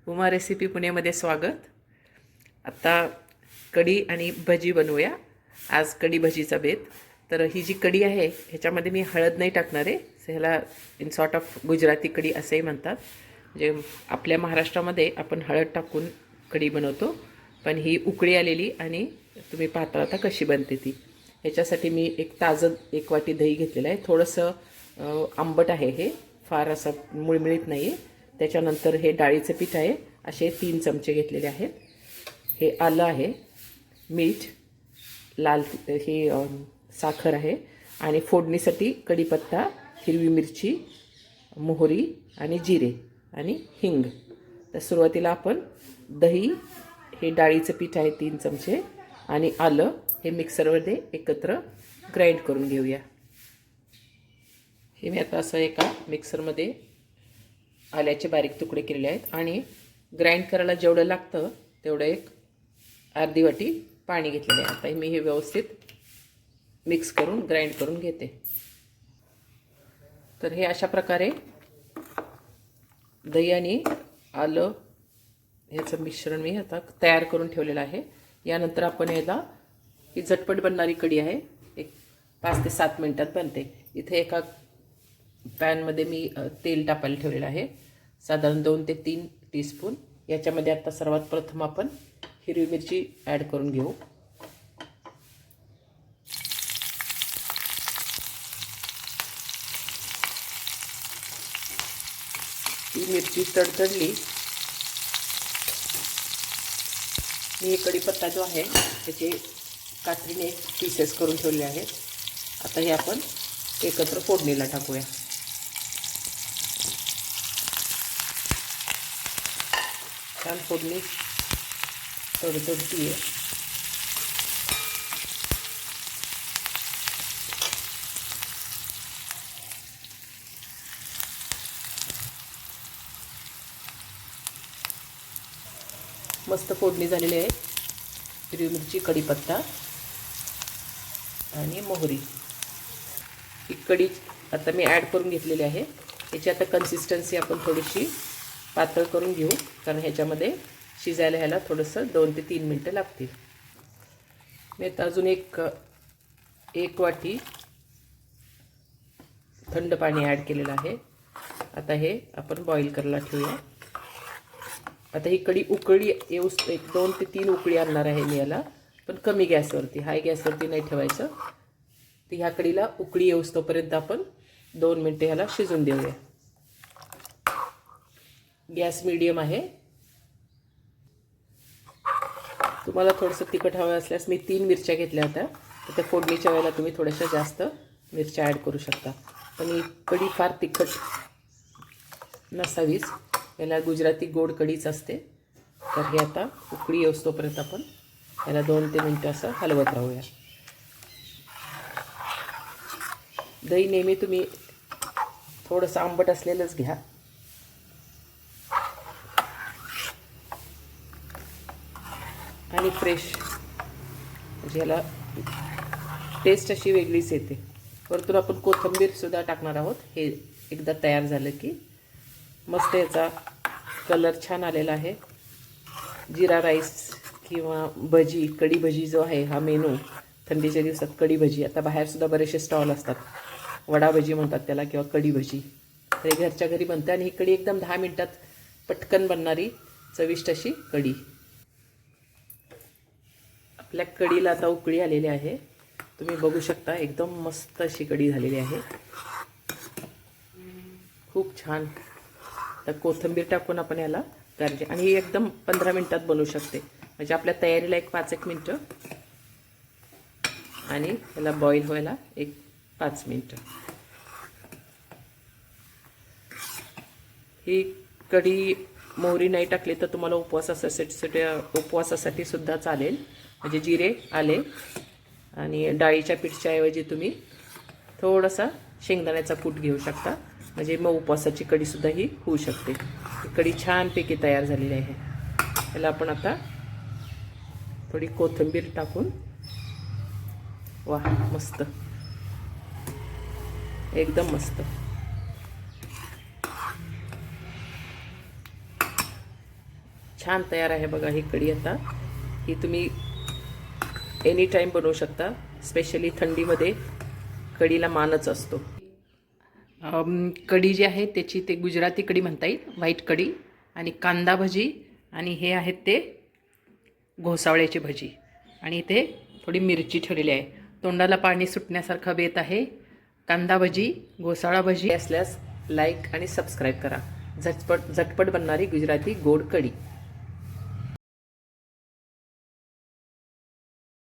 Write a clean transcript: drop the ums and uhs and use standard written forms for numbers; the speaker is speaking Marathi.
उमा रेसिपी पुण्यामध्ये स्वागत। आता कढी आणि भजी बनवूया। आज कढी भजीचा बेत। तर ही जी कढी आहे ह्याच्यामध्ये मी हळद नाही टाकणार आहे। ह्याला इन सॉर्ट ऑफ गुजराती कढी असेही म्हणतात। म्हणजे आपल्या महाराष्ट्रामध्ये आपण हळद टाकून कढी बनवतो, पण ही उकळी आलेली आणि तुम्ही पाहता आता कशी बनते ती। ह्याच्यासाठी मी एक वाटी दही घेतलेलं आहे। थोडंसं आंबट आहे, हे फार असं मुळमुळीत नाही आहे। त्याच्यानंतर हे डाळीचं पीठ आहे, असे 3 चमचे घेतलेले आहेत। हे आलं आहे, मीठ, लाल ही साखर आहे आणि फोडणीसाठी कढीपत्ता, हिरवी मिरची, मोहरी आणि जिरे आणि हिंग। तर सुरुवातीला आपण दही, हे डाळीचं पीठ आहे 3 चमचे आणि आलं हे मिक्सरमध्ये एकत्र ग्राइंड करून घेऊया। हे मी आता असं एका मिक्सरमध्ये आल्याचे बारीक तुकडे केलेले आहेत आणि ग्राइंड करायला जेवढं लागतं तेवढं एक अर्धी वाटी पाणी घेतलेलं आहे। आता मी हे व्यवस्थित मिक्स करून ग्राइंड करून घेते। तर हे अशा प्रकारे दही आणि आलं ह्याचं मिश्रण मी आता तयार करून ठेवलेलं आहे। यानंतर आपण याला ही झटपट बनणारी कढी आहे, एक 5 ते 7 मिनिटात बनते। इथे एका पॅनमध्ये मी तेल टाकायला ठेवलेलं आहे, साधारण 2 ते 3 टीस्पून। याच्यामध्ये आता सर्वात प्रथम आपण हिरवी मिरची ॲड करून घेऊ। ही मिरची तडतडली, मी कढीपत्ता जो आहे त्याचे कात्रीने पीसेस करून ठेवले आहेत। आता हे आपण एकत्र फोडणीला टाकूया। छान फोडणी तडतडती आहे। मस्त फोडणी झालेली आहे। हिरवी मिरची, कढीपत्ता आणि मोहरी, ही कढी आता मी ॲड करून घेतलेली आहे। याची आता कन्सिस्टन्सी आपण थोडीशी पातळ करून घेऊ, कारण ह्याच्यामध्ये शिजायला ह्याला थोडंसं 2 ते 3 मिनटं लागतील। मी आता अजून एक वाटी थंड पाणी ॲड केलेलं आहे। आता हे आपण बॉईल करायला ठेवूया। आता ही कढी उकळी येऊस 2 ते 3 उकळी आणणार आहे मी याला, पण कमी गॅसवरती, हाय गॅसवरती नाही ठेवायचं। तर ह्या कढीला उकळी येऊस तोपर्यंत आपण 2 मिनटं ह्याला शिजून देऊया। गॅस मीडियम आहे। तुम्हाला थोडंसं तिखट हवं असल्यास मी 3 मिरच्या घेतल्या होत्या, तर त्या फोडणीच्या वेळेला तुम्ही थोड्याशा जास्त मिरच्या ॲड करू शकता। पण ही कढी फार तिखट नसावीच, याला गुजराती गोड कढीच असते। तर हे आता उकळी येऊस तोपर्यंत आपण याला 2 ते 3 मिनटं असं हलवत राहूया। दही नेहमी तुम्ही थोडंसं आंबट असलेलंच घ्या। आणि फ्रेश, म्हणजे याला टेस्ट अशी वेगळीच येते। वरतून आपण कोथिंबीरसुद्धा टाकणार आहोत। हे एकदा तयार झालं की मस्त याचा कलर छान आलेला आहे। जिरा राईस किंवा भजी, कढी भजी जो आहे हा मेनू थंडीच्या दिवसात, कढी भजी, आता बाहेरसुद्धा बरेचसे स्टॉल असतात, वडा भजी म्हणतात त्याला किंवा कढी भजी। तर हे घरच्या घरी बनते आणि ही कढी एकदम 10 मिनटात पटकन बनणारी चविष्ट अशी कढी। आपल्या कढीला आता उकळी आलेली आहे, तुम्ही बघू शकता, एकदम मस्त अशी कढी झालेली आहे, खूप छान। तर कोथिंबीर टाकून आपण याला गार्जे, आणि ही एकदम 15 मिनटात बनवू शकते। म्हणजे आपल्या तयारीला एक 5-1 मिनटं आणि याला बॉईल व्हायला एक 5 मिनटं। ही कढी मोहरी नाही टाकली तर तुम्हाला उपवासासाठी सुद्धा चालेल। म्हणजे जिरे, आले आणि डाळीच्या पीठच्या ऐवजी तुम्ही थोडासा शेंगदाण्याचा कूट घेऊ शकता, म्हणजे मग उपवासाची कढीसुद्धा ही होऊ शकते। ही कढी छानपैकी तयार झालेली आहे। याला आपण आता थोडी कोथिंबीर टाकून, वाह मस्त, एकदम मस्त। छान तयार आहे बघा ही कढी. आता ही तुम्ही एनी टाईम बनवू शकता. स्पेशली थंडीमध्ये कढीला मानच असतो. कढी जी आहे त्याची ते गुजराती कढी म्हणता येईल, व्हाईट कढी. आणि कांदा भजी आणि हे आहेत ते घोसावळ्याची भजी. आणि इथे थोडी मिरची ठेवलेली आहे. तोंडाला पाणी सुटण्यासारखं बेत आहे. कांदा भजी, घोसाळा भजी असल्यास लाईक आणि सबस्क्राईब करा. झटपट बनणारी गुजराती गोड कढी.